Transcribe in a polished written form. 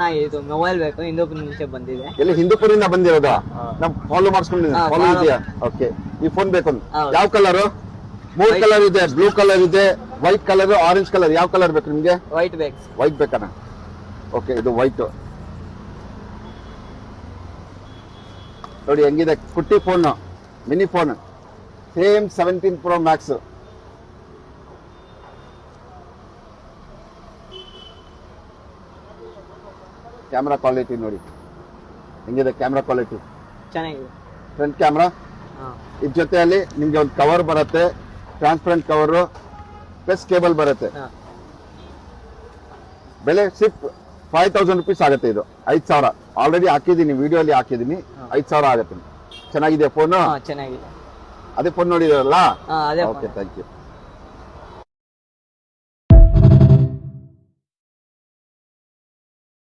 ಇದು ಮೊಬೈಲ್ ಬೇಕು, ಹಿಂದೂಪುರ ಮುಂಚೆ ಬಂದಿದೆ. ಎಲ್ಲಿ ಹಿಂದೂಪುರಿಂದ ಬಂದಿರೋದಾ? ನಮ್ ಫಾಲೋ ಮಾಡಿಸ್ಕೊಂಡಿದ್ದೀನಿ. ಫಾಲೋ ಇದೆಯಾ? ಓಕೆ. ಈ ಫೋನ್ ಬೇಕು. ಯಾವ ಕಲರ್? 3 ಕಲರ್ ಇದೆ. ಬ್ಲೂ ಕಲರ್ ಇದೆ, ವೈಟ್ ಕಲರ್, ಆರೆಂಜ್ ಕಲರ್. ಯಾವ ಕಲರ್ ಬೇಕು ನಿಮ್ಗೆ? ವೈಟ್ ಬೇಕು. ವೈಟ್ ಬೇಕಣ್ಣ? ಓಕೆ, ಇದು ವೈಟ್ ನೋಡಿ ಹೆಂಗಿದೆ. ಕುಟ್ಟಿ phone, mini phone, same 17 Pro Max. Camera quality ನೋಡಿ ಹೆಂಗಿದೆ. ಕ್ಯಾಮ್ರಾ ಕ್ವಾಲಿಟಿ ಚೆನ್ನಾಗಿದೆ. Front camera. ಇದ್ರ ಜೊತೆಯಲ್ಲಿ ನಿಮ್ಗೆ ಒಂದು ಕವರ್ ಬರುತ್ತೆ, ಟ್ರಾನ್ಸ್ಪರೆಂಟ್ ಕವರ್ ಪ್ಲಸ್ ಕೇಬಲ್ ಬರುತ್ತೆ. ಬೆಲೆ ಸಿಪ್ 5000 ರುಪೀಸ್ ಆಗುತ್ತೆ. ಇದು 5000 ಆಲ್ರೆಡಿ ಹಾಕಿದ್ದೀನಿ, ವಿಡಿಯೋ ಅಲ್ಲಿ ಹಾಕಿದ್ದೀನಿ. 5000 ಆಗುತ್ತೆ. ಚೆನ್ನಾಗಿದೆ ಫೋನು. ಚೆನ್ನಾಗಿದೆ. ಅದೇ ಫೋನ್ ನೋಡಿದ್ರಲ್ಲ? ಅದೇ. Okay, thank you.